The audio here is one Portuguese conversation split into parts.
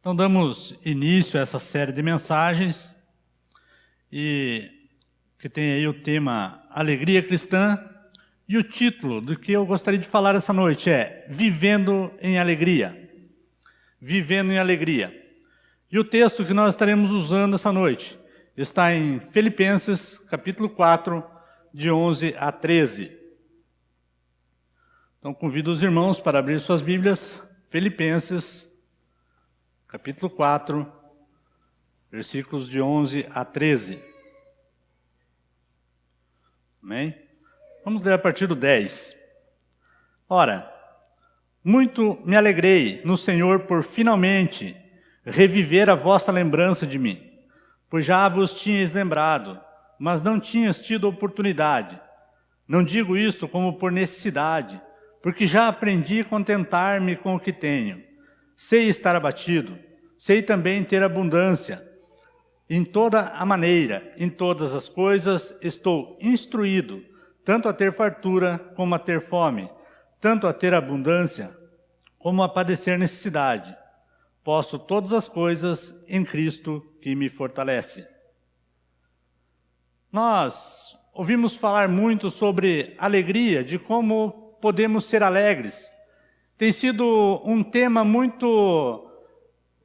Então, damos início a essa série de mensagens, e que tem aí o tema Alegria Cristã, e o título do que eu gostaria de falar essa noite é Vivendo em Alegria. Vivendo em Alegria. E o texto que nós estaremos usando essa noite está em Filipenses, capítulo 4, de 11 a 13. Então, convido os irmãos para abrir suas Bíblias, Filipenses, capítulo 4, versículos de 11 a 13. Amém? Vamos ler a partir do 10. Ora, muito me alegrei no Senhor por finalmente reviver a vossa lembrança de mim, pois já vos tinhais lembrado, mas não tinhas tido oportunidade. Não digo isto como por necessidade, porque já aprendi a contentar-me com o que tenho. Sei estar abatido, sei também ter abundância. Em toda a maneira, em todas as coisas, estou instruído, tanto a ter fartura como a ter fome, tanto a ter abundância como a padecer necessidade. Posso todas as coisas em Cristo que me fortalece. Nós ouvimos falar muito sobre alegria, de como podemos ser alegres. Tem sido um tema muito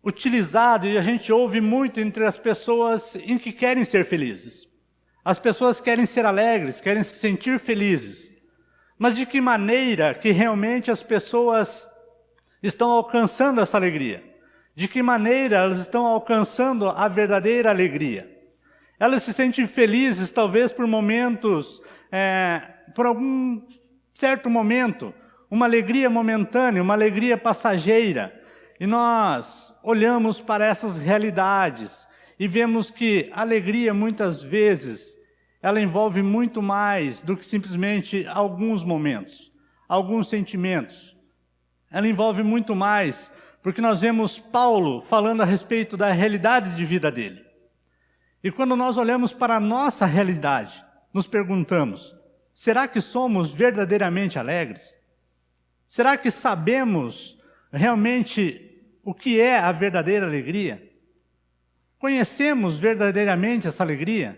utilizado e a gente ouve muito entre as pessoas em que querem ser felizes. As pessoas querem ser alegres, querem se sentir felizes. Mas de que maneira que realmente as pessoas estão alcançando essa alegria? De que maneira elas estão alcançando a verdadeira alegria? Elas se sentem felizes talvez por momentos, por algum certo momento, uma alegria momentânea, uma alegria passageira. E nós olhamos para essas realidades e vemos que a alegria, muitas vezes, ela envolve muito mais do que simplesmente alguns momentos, alguns sentimentos. Ela envolve muito mais, porque nós vemos Paulo falando a respeito da realidade de vida dele. E quando nós olhamos para a nossa realidade, nos perguntamos, será que somos verdadeiramente alegres? Será que sabemos realmente o que é a verdadeira alegria? Conhecemos verdadeiramente essa alegria?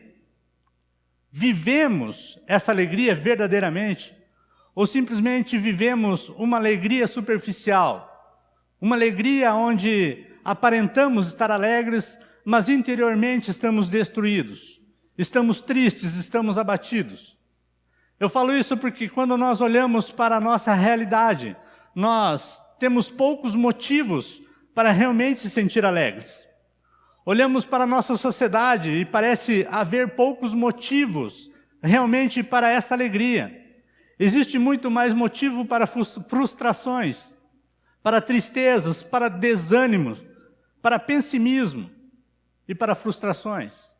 Vivemos essa alegria verdadeiramente? Ou simplesmente vivemos uma alegria superficial? Uma alegria onde aparentamos estar alegres, mas interiormente estamos destruídos. Estamos tristes, estamos abatidos. Eu falo isso porque quando nós olhamos para a nossa realidade, nós temos poucos motivos para realmente se sentir alegres. Olhamos para a nossa sociedade e parece haver poucos motivos realmente para essa alegria. Existe muito mais motivo para frustrações, para tristezas, para desânimo, para pessimismo e para frustrações.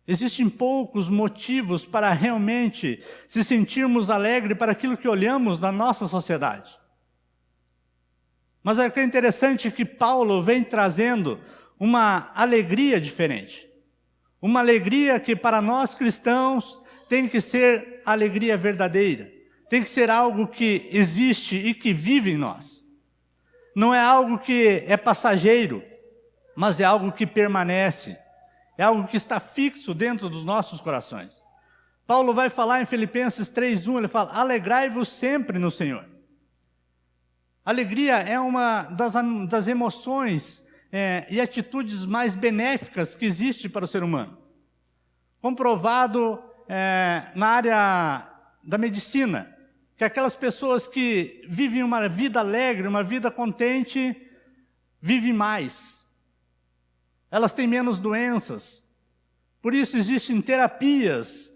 Existem poucos motivos para realmente se sentirmos alegres para aquilo que olhamos na nossa sociedade. Mas é que é interessante que Paulo vem trazendo uma alegria diferente. Uma alegria que para nós cristãos tem que ser alegria verdadeira. Tem que ser algo que existe e que vive em nós. Não é algo que é passageiro, mas é algo que permanece. É algo que está fixo dentro dos nossos corações. Paulo vai falar em Filipenses 3:1, ele fala, alegrai-vos sempre no Senhor. Alegria é uma das emoções e atitudes mais benéficas que existe para o ser humano. Comprovado na área da medicina, que aquelas pessoas que vivem uma vida alegre, uma vida contente, vivem mais. Elas têm menos doenças. Por isso existem terapias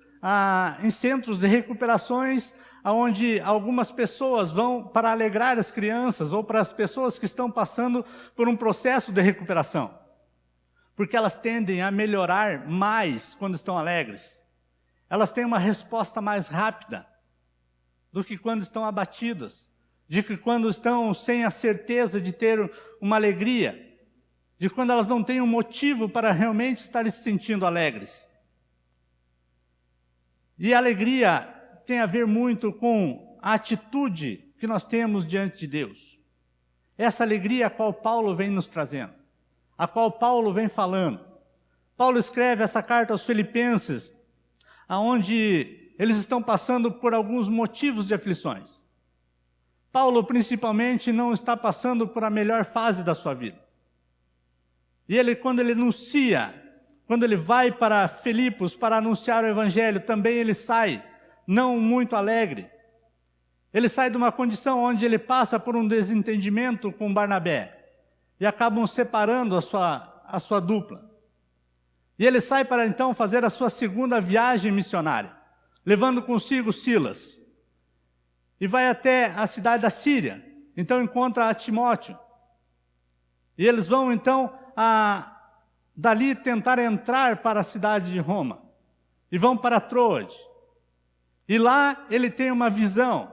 em centros de recuperações, onde algumas pessoas vão para alegrar as crianças ou para as pessoas que estão passando por um processo de recuperação. Porque elas tendem a melhorar mais quando estão alegres. Elas têm uma resposta mais rápida do que quando estão abatidas, de que quando estão sem a certeza de ter uma alegria, de quando elas não têm um motivo para realmente estarem se sentindo alegres. E a alegria tem a ver muito com a atitude que nós temos diante de Deus. essa alegria a qual Paulo vem nos trazendo, a qual Paulo vem falando. Paulo escreve essa carta aos Filipenses, onde eles estão passando por alguns motivos de aflições. Paulo, principalmente, não está passando por a melhor fase da sua vida. E ele, quando ele vai para Filipos para anunciar o Evangelho, também ele sai não muito alegre. Ele sai de uma condição onde ele passa por um desentendimento com Barnabé e acabam separando a sua dupla. E ele sai para então fazer a sua segunda viagem missionária, levando consigo Silas. E vai até a cidade da Síria, então encontra a Timóteo. E eles vão então dali tentar entrar para a cidade de Roma. E vão para Troade. E lá ele tem uma visão,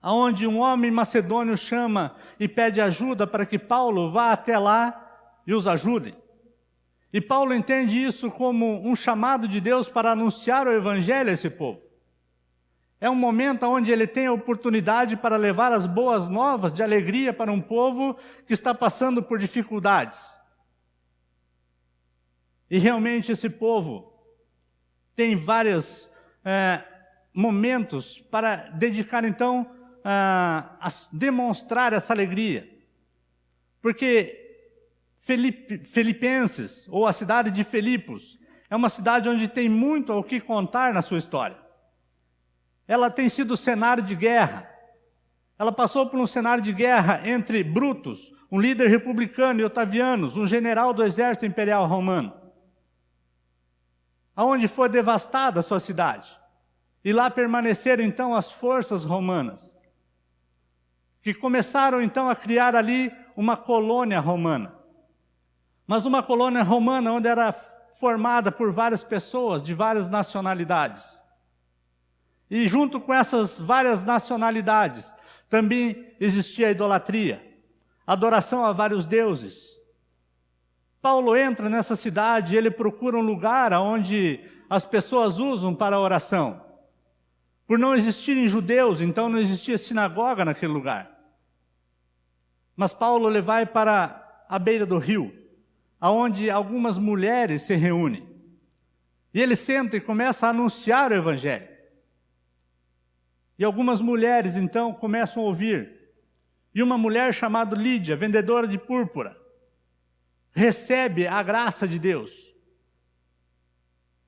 onde um homem macedônio chama e pede ajuda para que Paulo vá até lá e os ajude. E Paulo entende isso como um chamado de Deus para anunciar o Evangelho a esse povo. É um momento onde ele tem a oportunidade para levar as boas novas de alegria para um povo que está passando por dificuldades. E realmente esse povo tem vários momentos para dedicar então a demonstrar essa alegria. Porque Filipenses, ou a cidade de Filipos, é uma cidade onde tem muito o que contar na sua história. Ela tem sido cenário de guerra. Ela passou por um cenário de guerra entre Brutus, um líder republicano, e Otavianos, um general do exército imperial romano, aonde foi devastada a sua cidade. E lá permaneceram então as forças romanas, que começaram então a criar ali uma colônia romana. Mas uma colônia romana onde era formada por várias pessoas de várias nacionalidades. E junto com essas várias nacionalidades, também existia a idolatria, adoração a vários deuses. Paulo entra nessa cidade e ele procura um lugar onde as pessoas usam para a oração. Por não existirem judeus, então não existia sinagoga naquele lugar. Mas Paulo ele vai para a beira do rio, onde algumas mulheres se reúnem. E ele senta e começa a anunciar o Evangelho. E algumas mulheres, então, começam a ouvir. E uma mulher chamada Lídia, vendedora de púrpura, recebe a graça de Deus.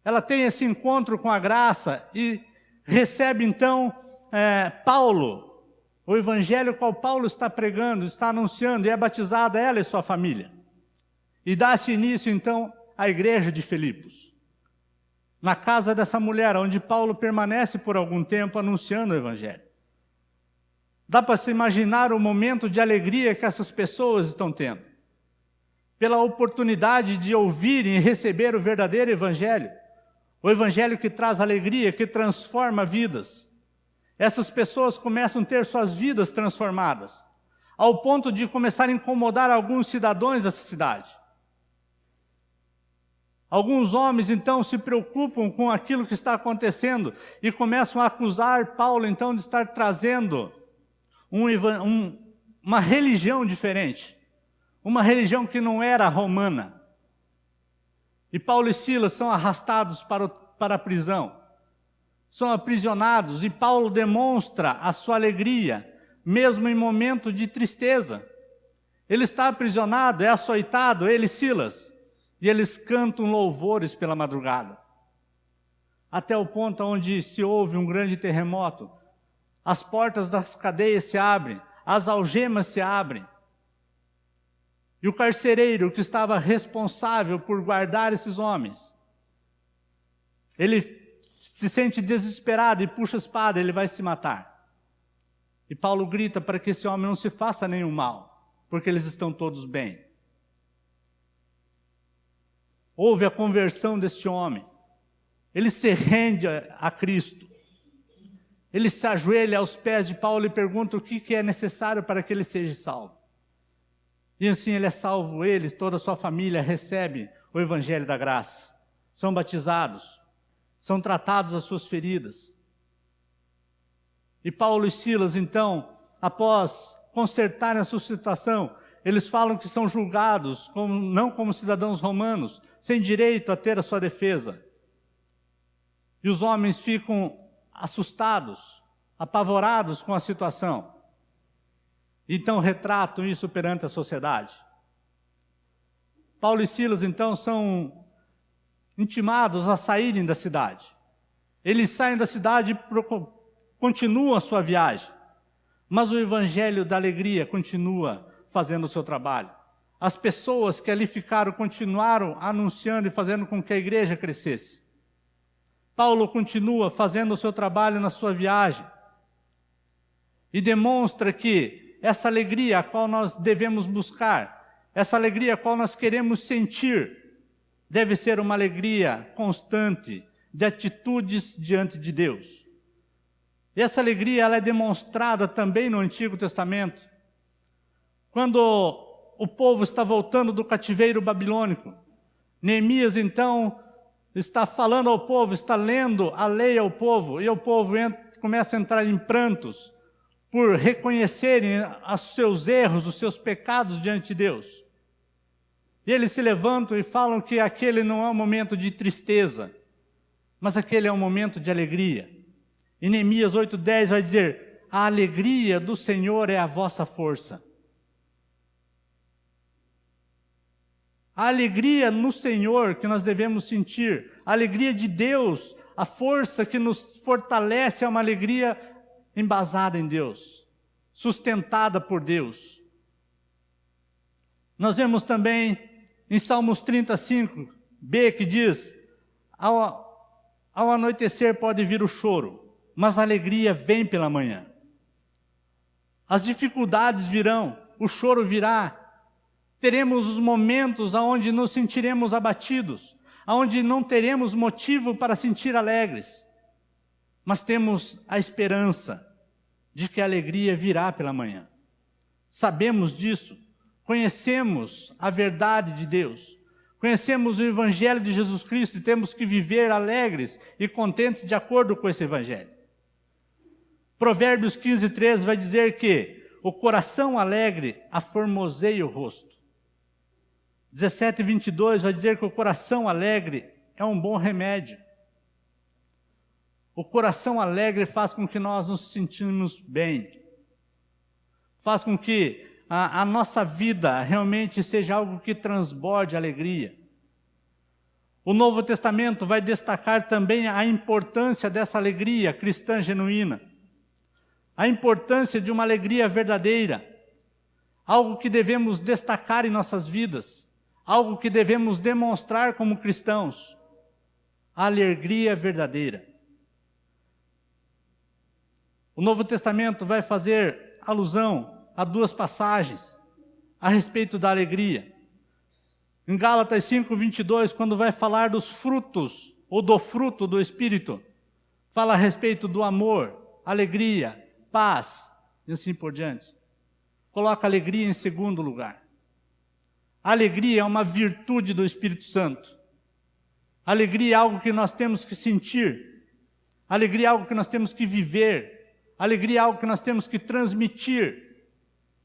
Ela tem esse encontro com a graça e recebe, então, Paulo, o Evangelho qual Paulo está pregando, está anunciando, e é batizada ela e sua família. E dá-se início, então, à igreja de Filipos. Na casa dessa mulher, onde Paulo permanece por algum tempo anunciando o Evangelho. Dá para se imaginar o momento de alegria que essas pessoas estão tendo. Pela oportunidade de ouvirem e receber o verdadeiro Evangelho. O Evangelho que traz alegria, que transforma vidas. Essas pessoas começam a ter suas vidas transformadas. Ao ponto de começar a incomodar alguns cidadãos dessa cidade. Alguns homens, então, se preocupam com aquilo que está acontecendo e começam a acusar Paulo, então, de estar trazendo uma religião diferente. Uma religião que não era romana. E Paulo e Silas são arrastados para a prisão. São aprisionados e Paulo demonstra a sua alegria, mesmo em momento de tristeza. Ele está aprisionado, é açoitado, ele e Silas. E eles cantam louvores pela madrugada. Até o ponto onde se ouve um grande terremoto. As portas das cadeias se abrem, as algemas se abrem. E o carcereiro que estava responsável por guardar esses homens, ele se sente desesperado e puxa a espada, ele vai se matar. E Paulo grita para que esse homem não se faça nenhum mal, porque eles estão todos bem. Houve a conversão deste homem. Ele se rende a Cristo. Ele se ajoelha aos pés de Paulo e pergunta o que é necessário para que ele seja salvo. E assim ele é salvo, ele e toda a sua família recebem o Evangelho da graça. São batizados, são tratados as suas feridas. E Paulo e Silas, então, após consertarem a sua situação, eles falam que são julgados não como cidadãos romanos, sem direito a ter a sua defesa. E os homens ficam assustados, apavorados com a situação. Então retratam isso perante a sociedade. Paulo e Silas, então, são intimados a saírem da cidade. Eles saem da cidade e continuam a sua viagem. Mas o evangelho da alegria continua fazendo o seu trabalho. As pessoas que ali ficaram continuaram anunciando e fazendo com que a igreja crescesse. Paulo continua fazendo o seu trabalho na sua viagem e demonstra que essa alegria a qual nós devemos buscar, essa alegria a qual nós queremos sentir, deve ser uma alegria constante de atitudes diante de Deus. E essa alegria ela é demonstrada também no Antigo Testamento. Quando o povo está voltando do cativeiro babilônico, Neemias então está falando ao povo, está lendo a lei ao povo, e o povo começa a entrar em prantos por reconhecerem os seus erros, os seus pecados diante de Deus. E eles se levantam e falam que aquele não é um momento de tristeza, mas aquele é um momento de alegria. E Neemias 8:10 vai dizer: a alegria do Senhor é a vossa força. A alegria no Senhor que nós devemos sentir, a alegria de Deus, a força que nos fortalece é uma alegria embasada em Deus, sustentada por Deus. Nós vemos também em Salmos 35b que diz: ao anoitecer pode vir o choro, mas a alegria vem pela manhã. As dificuldades virão, o choro virá. Teremos os momentos onde nos sentiremos abatidos, onde não teremos motivo para sentir alegres. Mas temos a esperança de que a alegria virá pela manhã. Sabemos disso, conhecemos a verdade de Deus, conhecemos o Evangelho de Jesus Cristo e temos que viver alegres e contentes de acordo com esse Evangelho. Provérbios 15:13 vai dizer que o coração alegre aformoseia o rosto. 17:22 vai dizer que o coração alegre é um bom remédio. O coração alegre faz com que nós nos sentimos bem. Faz com que a nossa vida realmente seja algo que transborde alegria. O Novo Testamento vai destacar também a importância dessa alegria cristã genuína. A importância de uma alegria verdadeira. Algo que devemos destacar em nossas vidas. Algo que devemos demonstrar como cristãos. A alegria verdadeira. O Novo Testamento vai fazer alusão a duas passagens a respeito da alegria. Em Gálatas 5:22, quando vai falar dos frutos, ou do fruto do Espírito, fala a respeito do amor, alegria, paz, e assim por diante. Coloca a alegria em segundo lugar. A alegria é uma virtude do Espírito Santo. A alegria é algo que nós temos que sentir. A alegria é algo que nós temos que viver. A alegria é algo que nós temos que transmitir.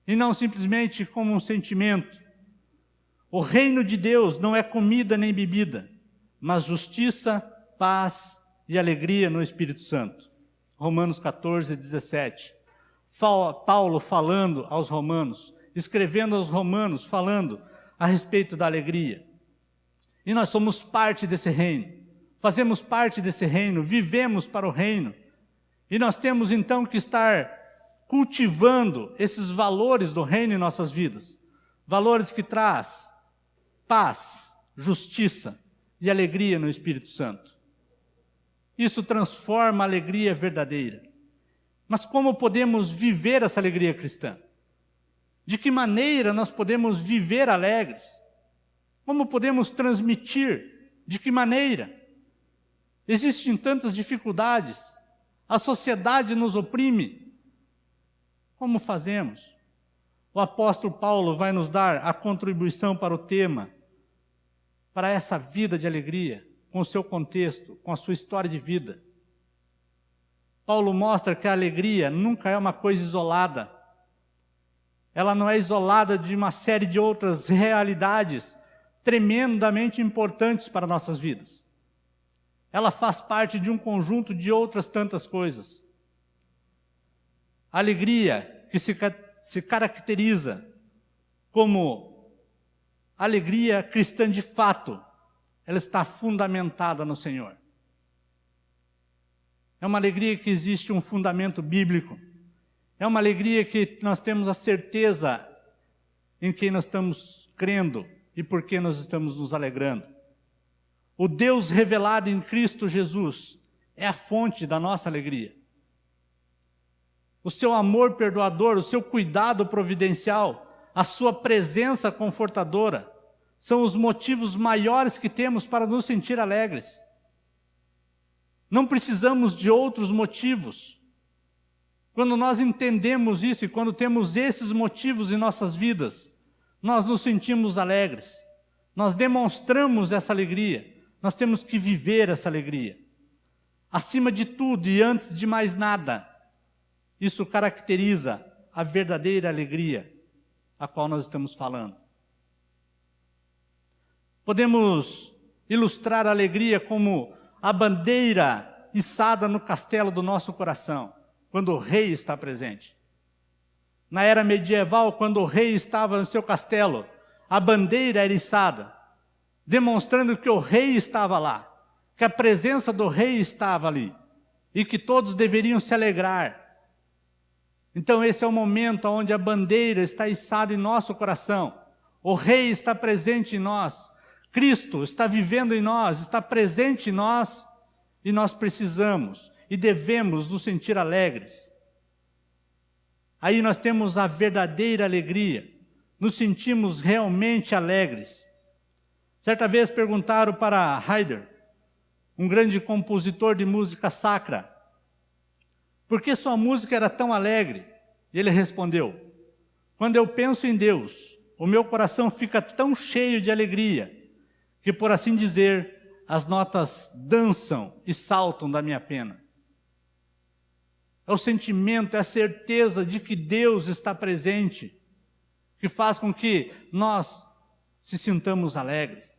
E não simplesmente como um sentimento. O reino de Deus não é comida nem bebida, mas justiça, paz e alegria no Espírito Santo. Romanos 14:17. Paulo falando aos romanos, escrevendo aos romanos, falando a respeito da alegria. E nós somos parte desse reino, fazemos parte desse reino, vivemos para o reino. E nós temos então que estar cultivando esses valores do reino em nossas vidas. Valores que traz paz, justiça e alegria no Espírito Santo. Isso transforma a alegria verdadeira. Mas como podemos viver essa alegria cristã? De que maneira nós podemos viver alegres? Como podemos transmitir? De que maneira? Existem tantas dificuldades. A sociedade nos oprime. Como fazemos? O apóstolo Paulo vai nos dar a contribuição para o tema, para essa vida de alegria, com o seu contexto, com a sua história de vida. Paulo mostra que a alegria nunca é uma coisa isolada. ela não é isolada de uma série de outras realidades tremendamente importantes para nossas vidas. Ela faz parte de um conjunto de outras tantas coisas. A alegria que se caracteriza como alegria cristã de fato, ela está fundamentada no Senhor. É uma alegria que existe um fundamento bíblico. É uma alegria que nós temos a certeza em quem nós estamos crendo e por que nós estamos nos alegrando. O Deus revelado em Cristo Jesus é a fonte da nossa alegria. O seu amor perdoador, o seu cuidado providencial, a sua presença confortadora, são os motivos maiores que temos para nos sentir alegres. Não precisamos de outros motivos. Quando nós entendemos isso e quando temos esses motivos em nossas vidas, nós nos sentimos alegres. Nós demonstramos essa alegria. Nós temos que viver essa alegria. Acima de tudo e antes de mais nada, isso caracteriza a verdadeira alegria a qual nós estamos falando. Podemos ilustrar a alegria como a bandeira içada no castelo do nosso coração, quando o rei está presente. Na era medieval, quando o rei estava no seu castelo, a bandeira era içada, demonstrando que o rei estava lá, que a presença do rei estava ali, e que todos deveriam se alegrar. Então esse é o momento onde a bandeira está içada em nosso coração. O rei está presente em nós. Cristo está vivendo em nós, está presente em nós, e nós precisamos e devemos nos sentir alegres. Aí nós temos a verdadeira alegria, nos sentimos realmente alegres. Certa vez perguntaram para Haydn, um grande compositor de música sacra, por que sua música era tão alegre? E ele respondeu, quando eu penso em Deus, o meu coração fica tão cheio de alegria, que por assim dizer, as notas dançam e saltam da minha pena. É o sentimento, é a certeza de que Deus está presente, que faz com que nós se sintamos alegres,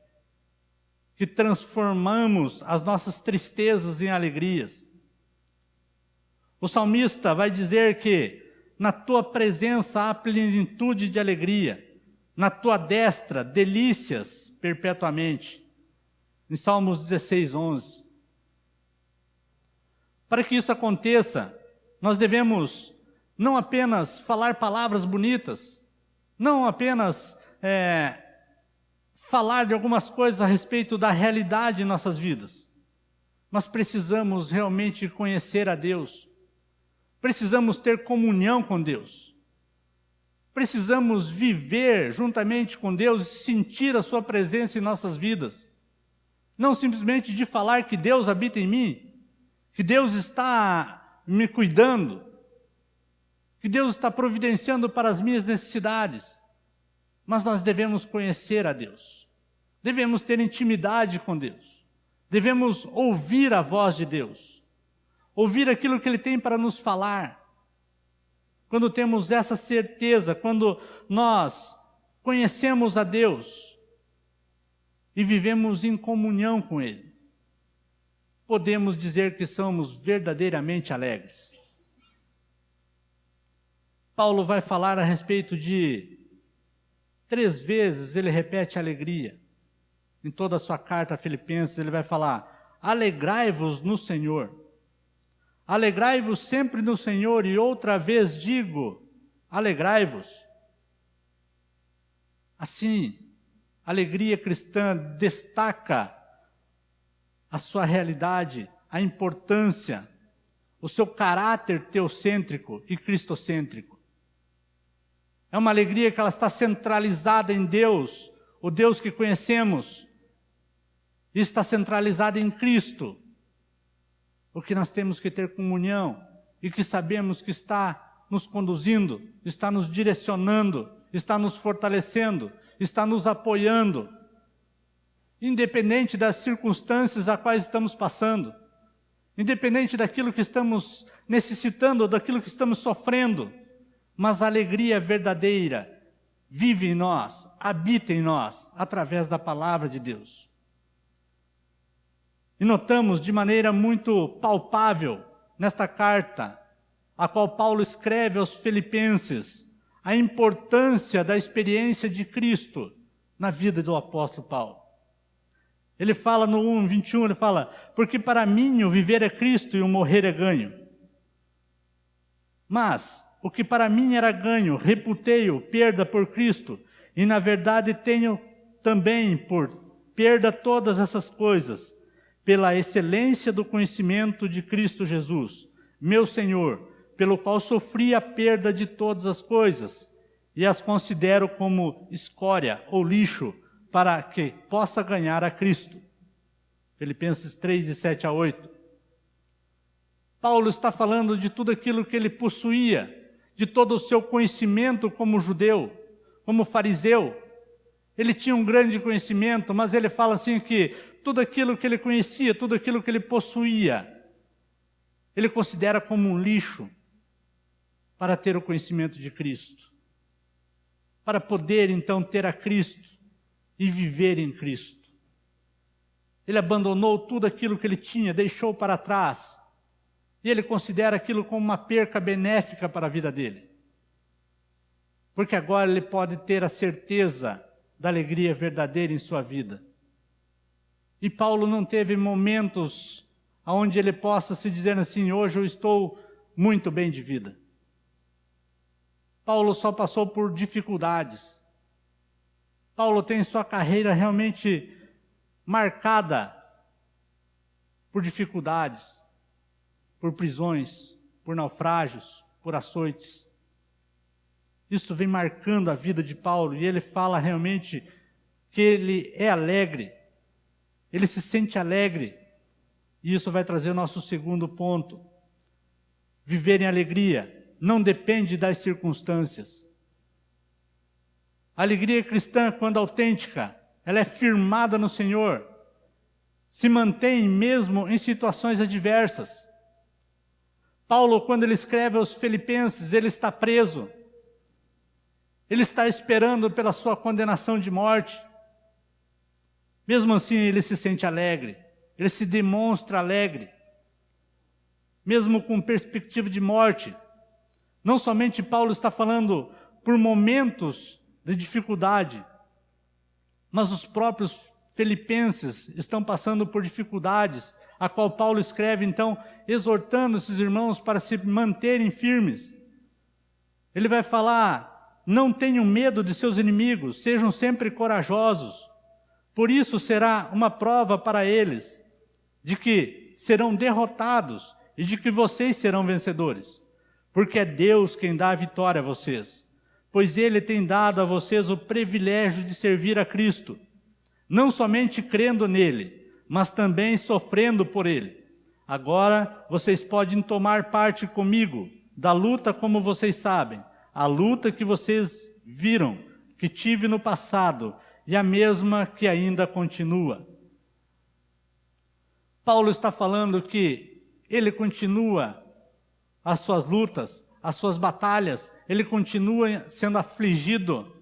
que transformamos as nossas tristezas em alegrias. O salmista vai dizer que na tua presença há plenitude de alegria, na tua destra delícias perpetuamente. Em Salmos 16, 11. Para que isso aconteça, nós devemos não apenas falar palavras bonitas, não apenas falar de algumas coisas a respeito da realidade em nossas vidas. Nós precisamos realmente conhecer a Deus. Precisamos ter comunhão com Deus. Precisamos viver juntamente com Deus e sentir a sua presença em nossas vidas. Não simplesmente de falar que Deus habita em mim, que Deus está me cuidando, que Deus está providenciando para as minhas necessidades. Mas nós devemos conhecer a Deus. Devemos ter intimidade com Deus. Devemos ouvir a voz de Deus. Ouvir aquilo que Ele tem para nos falar. Quando temos essa certeza, quando nós conhecemos a Deus e vivemos em comunhão com Ele, podemos dizer que somos verdadeiramente alegres. Paulo vai falar a respeito de 3 vezes, ele repete alegria. Em toda a sua carta a Filipenses, ele vai falar, alegrai-vos no Senhor. Alegrai-vos sempre no Senhor, e outra vez digo, alegrai-vos. Assim, a alegria cristã destaca a sua realidade, a importância, o seu caráter teocêntrico e cristocêntrico. É uma alegria que ela está centralizada em Deus, o Deus que conhecemos, e está centralizada em Cristo. Porque nós temos que ter comunhão e que sabemos que está nos conduzindo, está nos direcionando, está nos fortalecendo, está nos apoiando, independente das circunstâncias a quais estamos passando, independente daquilo que estamos necessitando, daquilo que estamos sofrendo, mas a alegria verdadeira vive em nós, habita em nós, através da palavra de Deus. E notamos de maneira muito palpável nesta carta, a qual Paulo escreve aos Filipenses, a importância da experiência de Cristo na vida do apóstolo Paulo. Ele fala no 1:21, ele fala, porque para mim o viver é Cristo e o morrer é ganho. Mas o que para mim era ganho, reputei-o perda por Cristo, e na verdade tenho também por perda todas essas coisas, pela excelência do conhecimento de Cristo Jesus, meu Senhor, pelo qual sofri a perda de todas as coisas, e as considero como escória ou lixo, para que possa ganhar a Cristo. Filipenses 3, de 7 a 8. Paulo está falando de tudo aquilo que ele possuía, de todo o seu conhecimento como judeu, como fariseu. Ele tinha um grande conhecimento, mas ele fala assim que tudo aquilo que ele conhecia, tudo aquilo que ele possuía, ele considera como um lixo para ter o conhecimento de Cristo. Para poder então ter a Cristo e viver em Cristo. Ele abandonou tudo aquilo que ele tinha, deixou para trás. E ele considera aquilo como uma perca benéfica para a vida dele. Porque agora ele pode ter a certeza da alegria verdadeira em sua vida. E Paulo não teve momentos onde ele possa se dizer assim, hoje eu estou muito bem de vida. Paulo só passou por dificuldades. Paulo tem sua carreira realmente marcada por dificuldades, por prisões, por naufrágios, por açoites. Isso vem marcando a vida de Paulo e ele fala realmente que ele é alegre, ele se sente alegre. E isso vai trazer o nosso segundo ponto. Viver em alegria não depende das circunstâncias. A alegria cristã, quando autêntica, ela é firmada no Senhor, se mantém mesmo em situações adversas. Paulo, quando ele escreve aos Filipenses, ele está preso. Ele está esperando pela sua condenação de morte. Mesmo assim, ele se sente alegre, ele se demonstra alegre. Mesmo com perspectiva de morte. Não somente Paulo está falando por momentos de dificuldade, mas os próprios filipenses estão passando por dificuldades, a qual Paulo escreve então, exortando esses irmãos para se manterem firmes. Ele vai falar, não tenham medo de seus inimigos, sejam sempre corajosos. Por isso será uma prova para eles, de que serão derrotados e de que vocês serão vencedores. Porque é Deus quem dá a vitória a vocês. Pois Ele tem dado a vocês o privilégio de servir a Cristo, não somente crendo nele, mas também sofrendo por Ele. Agora vocês podem tomar parte comigo da luta como vocês sabem, a luta que vocês viram, que tive no passado, e a mesma que ainda continua. Paulo está falando que ele continua as suas lutas, as suas batalhas, ele continua sendo afligido,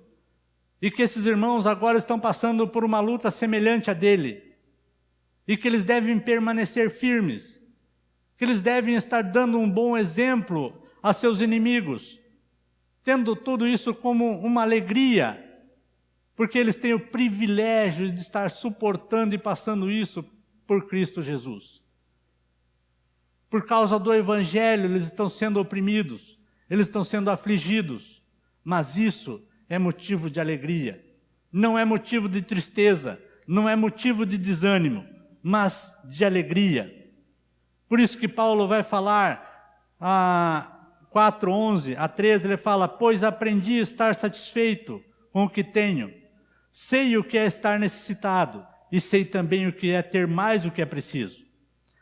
e que esses irmãos agora estão passando por uma luta semelhante à dele, e que eles devem permanecer firmes, que eles devem estar dando um bom exemplo a seus inimigos, tendo tudo isso como uma alegria, porque eles têm o privilégio de estar suportando e passando isso por Cristo Jesus. Por causa do Evangelho, eles estão sendo oprimidos, eles estão sendo afligidos, mas isso é motivo de alegria, não é motivo de tristeza, não é motivo de desânimo, mas de alegria. Por isso que Paulo vai falar, 4:11 a 13, ele fala, pois aprendi a estar satisfeito com o que tenho, sei o que é estar necessitado, e sei também o que é ter mais do que é preciso.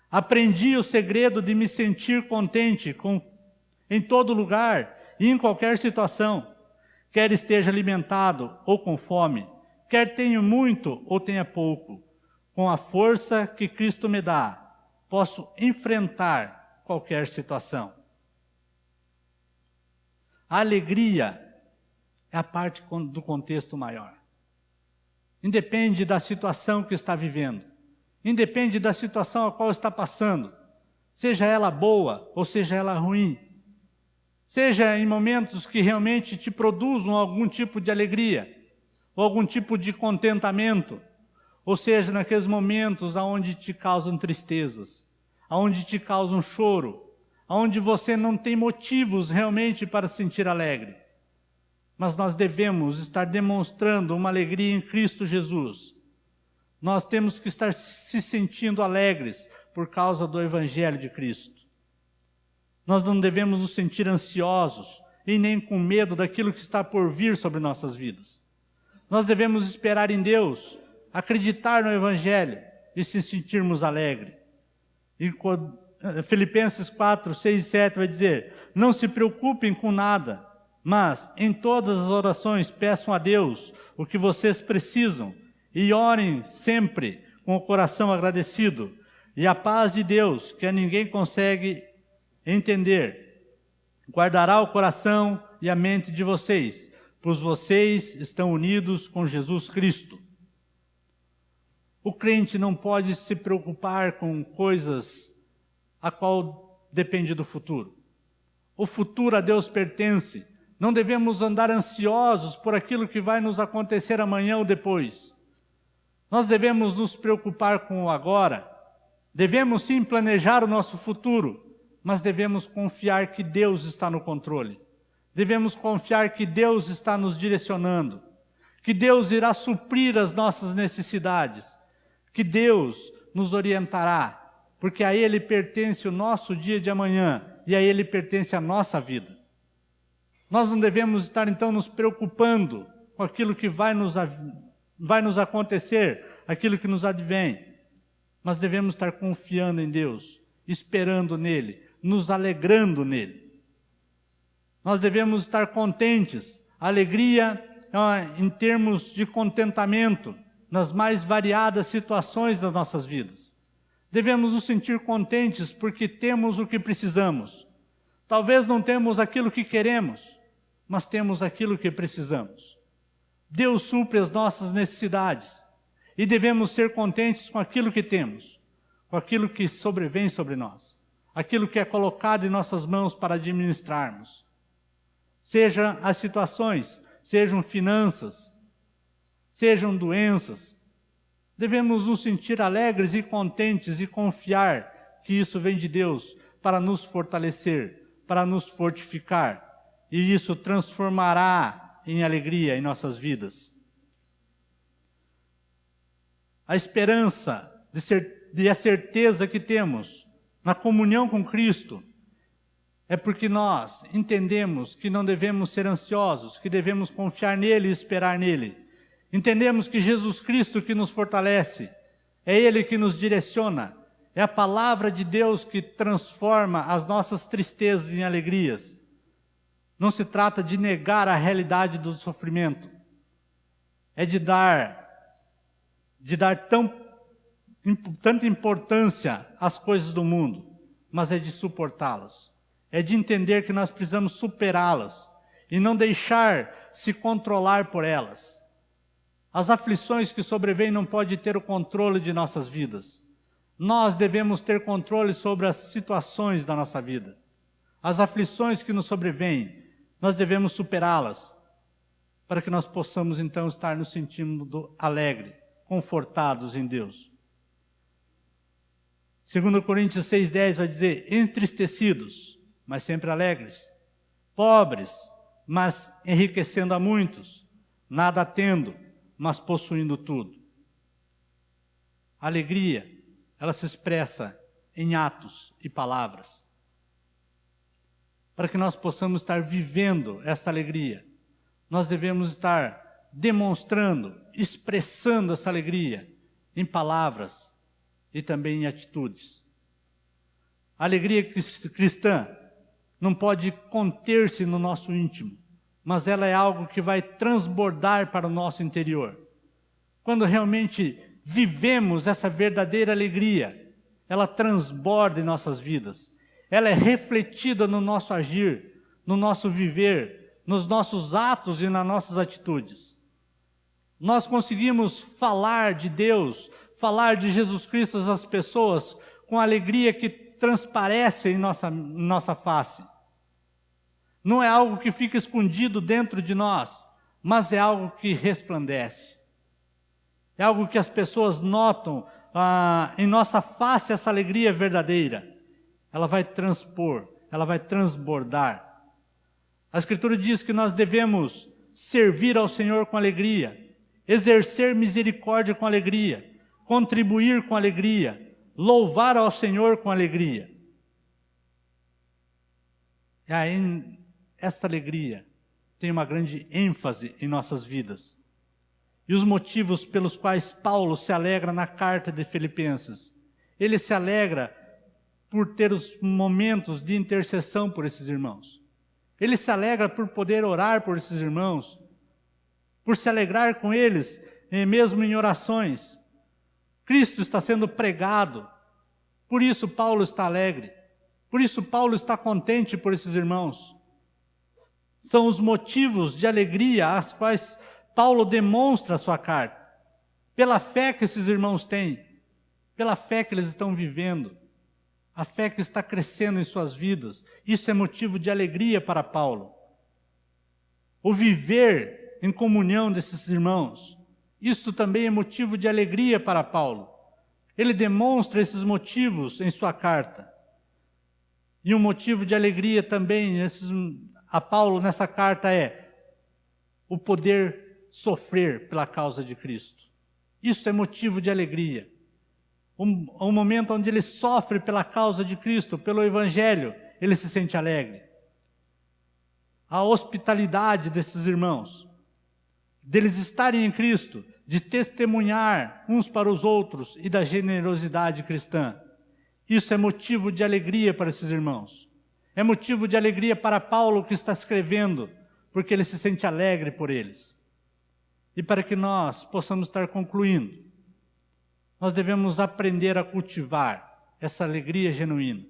Aprendi o segredo de me sentir contente em todo lugar e em qualquer situação, quer esteja alimentado ou com fome, quer tenha muito ou tenha pouco. Com a força que Cristo me dá, posso enfrentar qualquer situação. A alegria é a parte do contexto maior. Independe da situação que está vivendo. Independe da situação a qual está passando. Seja ela boa ou seja ela ruim. Seja em momentos que realmente te produzam algum tipo de alegria, ou algum tipo de contentamento, ou seja, naqueles momentos onde te causam tristezas, onde te causam choro, onde você não tem motivos realmente para se sentir alegre. Mas nós devemos estar demonstrando uma alegria em Cristo Jesus. Nós temos que estar se sentindo alegres por causa do Evangelho de Cristo. Nós não devemos nos sentir ansiosos e nem com medo daquilo que está por vir sobre nossas vidas. Nós devemos esperar em Deus, acreditar no Evangelho e se sentirmos alegres. E Filipenses 4, 6 e 7 vai dizer: não se preocupem com nada, mas em todas as orações peçam a Deus o que vocês precisam e orem sempre com o coração agradecido. E a paz de Deus, que ninguém consegue entender, guardará o coração e a mente de vocês, pois vocês estão unidos com Jesus Cristo. O crente não pode se preocupar com coisas a qual depende do futuro. O futuro a Deus pertence. Não devemos andar ansiosos por aquilo que vai nos acontecer amanhã ou depois. Nós devemos nos preocupar com o agora. Devemos sim planejar o nosso futuro, mas devemos confiar que Deus está no controle. Devemos confiar que Deus está nos direcionando, que Deus irá suprir as nossas necessidades, que Deus nos orientará, porque a Ele pertence o nosso dia de amanhã e a Ele pertence a nossa vida. Nós não devemos estar então nos preocupando com aquilo que vai nos acontecer, aquilo que nos advém, mas devemos estar confiando em Deus, esperando nele, nos alegrando nele. Nós devemos estar contentes, alegria em termos de contentamento nas mais variadas situações das nossas vidas. Devemos nos sentir contentes porque temos o que precisamos. Talvez não temos aquilo que queremos, mas temos aquilo que precisamos. Deus supre as nossas necessidades e devemos ser contentes com aquilo que temos, com aquilo que sobrevém sobre nós, aquilo que é colocado em nossas mãos para administrarmos. Seja as situações, sejam finanças, sejam doenças, devemos nos sentir alegres e contentes e confiar que isso vem de Deus para nos fortalecer, para nos fortificar, e isso transformará em alegria em nossas vidas. A esperança e a certeza que temos na comunhão com Cristo é porque nós entendemos que não devemos ser ansiosos, que devemos confiar nele e esperar nele. Entendemos que Jesus Cristo que nos fortalece, é Ele que nos direciona, é a palavra de Deus que transforma as nossas tristezas em alegrias. Não se trata de negar a realidade do sofrimento, é de dar tanta importância às coisas do mundo, mas é de suportá-las. É de entender que nós precisamos superá-las e não deixar se controlar por elas. As aflições que sobrevêm não podem ter o controle de nossas vidas. Nós devemos ter controle sobre as situações da nossa vida. As aflições que nos sobrevêm, nós devemos superá-las, para que nós possamos então estar nos sentindo alegre, confortados em Deus. 2 Coríntios 6,10 vai dizer: entristecidos, mas sempre alegres, pobres, mas enriquecendo a muitos, nada tendo, mas possuindo tudo. A alegria, ela se expressa em atos e palavras. Para que nós possamos estar vivendo essa alegria, nós devemos estar demonstrando, expressando essa alegria em palavras e também em atitudes. A alegria cristã não pode conter-se no nosso íntimo, mas ela é algo que vai transbordar para o nosso interior. Quando realmente vivemos essa verdadeira alegria, ela transborda em nossas vidas. Ela é refletida no nosso agir, no nosso viver, nos nossos atos e nas nossas atitudes. Nós conseguimos falar de Deus, falar de Jesus Cristo às pessoas com alegria que transparece em nossa face. Não é algo que fica escondido dentro de nós, mas é algo que resplandece. É algo que as pessoas notam em nossa face, essa alegria verdadeira. Ela vai transpor, ela vai transbordar. A Escritura diz que nós devemos servir ao Senhor com alegria, exercer misericórdia com alegria, contribuir com alegria, louvar ao Senhor com alegria. E aí, essa alegria tem uma grande ênfase em nossas vidas. E os motivos pelos quais Paulo se alegra na carta de Filipenses. Ele se alegra por ter os momentos de intercessão por esses irmãos. Ele se alegra por poder orar por esses irmãos, por se alegrar com eles, mesmo em orações. Cristo está sendo pregado, por isso Paulo está alegre, por isso Paulo está contente por esses irmãos. São os motivos de alegria às quais Paulo demonstra a sua carta, pela fé que esses irmãos têm, pela fé que eles estão vivendo, a fé que está crescendo em suas vidas. Isso é motivo de alegria para Paulo. O viver em comunhão desses irmãos, isso também é motivo de alegria para Paulo. Ele demonstra esses motivos em sua carta. E um motivo de alegria também a Paulo nessa carta é o poder sofrer pela causa de Cristo. Isso é motivo de alegria. Um momento onde ele sofre pela causa de Cristo, pelo Evangelho, ele se sente alegre. A hospitalidade desses irmãos, deles estarem em Cristo, de testemunhar uns para os outros e da generosidade cristã. Isso é motivo de alegria para esses irmãos. É motivo de alegria para Paulo que está escrevendo, porque ele se sente alegre por eles. E para que nós possamos estar concluindo, nós devemos aprender a cultivar essa alegria genuína.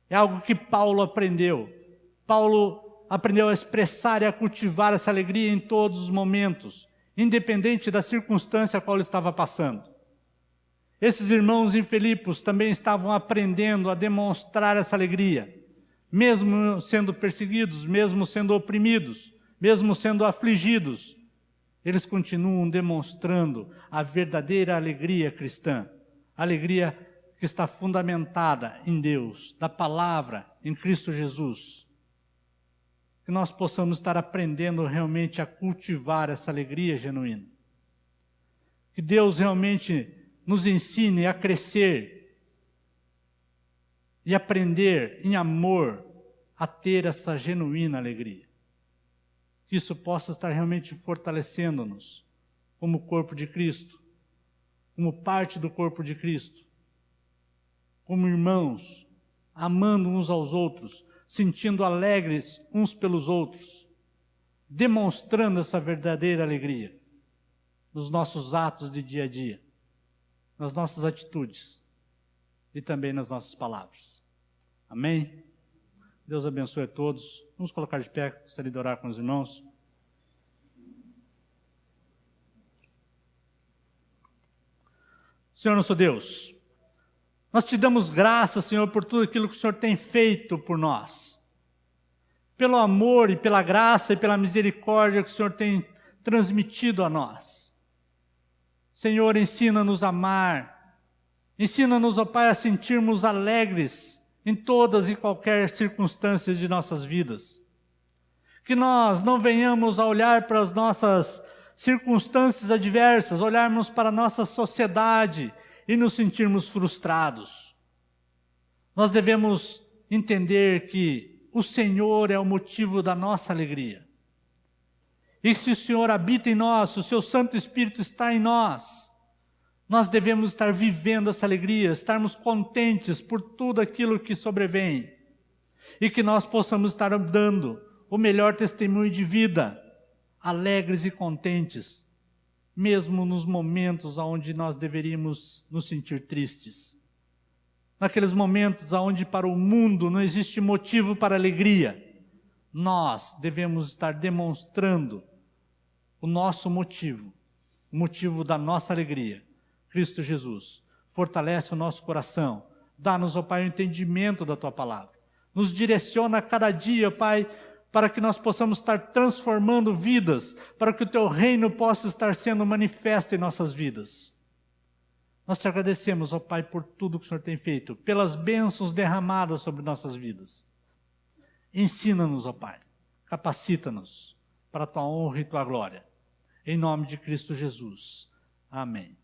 É algo que Paulo aprendeu. Paulo aprendeu a expressar e a cultivar essa alegria em todos os momentos, independente da circunstância a qual ele estava passando. Esses irmãos em Filipos também estavam aprendendo a demonstrar essa alegria, mesmo sendo perseguidos, mesmo sendo oprimidos, mesmo sendo afligidos. Eles continuam demonstrando a verdadeira alegria cristã, a alegria que está fundamentada em Deus, da palavra, em Cristo Jesus. Que nós possamos estar aprendendo realmente a cultivar essa alegria genuína. Que Deus realmente nos ensine a crescer e aprender em amor a ter essa genuína alegria. Que isso possa estar realmente fortalecendo-nos como corpo de Cristo, como parte do corpo de Cristo, como irmãos, amando uns aos outros, sentindo alegres uns pelos outros, demonstrando essa verdadeira alegria nos nossos atos de dia a dia, nas nossas atitudes e também nas nossas palavras. Amém? Deus abençoe a todos. Vamos colocar de pé, gostaria de orar com os irmãos. Senhor nosso Deus, nós te damos graças, Senhor, por tudo aquilo que o Senhor tem feito por nós. Pelo amor e pela graça e pela misericórdia que o Senhor tem transmitido a nós. Senhor, ensina-nos a amar. Ensina-nos, ó Pai, a sentirmos alegres em todas e qualquer circunstância de nossas vidas. Que nós não venhamos a olhar para as nossas circunstâncias adversas, olharmos para a nossa sociedade e nos sentirmos frustrados. Nós devemos entender que o Senhor é o motivo da nossa alegria. E se o Senhor habita em nós, o seu Santo Espírito está em nós, nós devemos estar vivendo essa alegria, estarmos contentes por tudo aquilo que sobrevém. E que nós possamos estar dando o melhor testemunho de vida, alegres e contentes, mesmo nos momentos onde nós deveríamos nos sentir tristes. Naqueles momentos onde para o mundo não existe motivo para alegria, nós devemos estar demonstrando o nosso motivo, o motivo da nossa alegria. Cristo Jesus, fortalece o nosso coração, dá-nos, ó Pai, o entendimento da Tua palavra. Nos direciona a cada dia, Pai, para que nós possamos estar transformando vidas, para que o Teu reino possa estar sendo manifesto em nossas vidas. Nós te agradecemos, ó Pai, por tudo que o Senhor tem feito, pelas bênçãos derramadas sobre nossas vidas. Ensina-nos, ó Pai, capacita-nos para a Tua honra e Tua glória. Em nome de Cristo Jesus. Amém.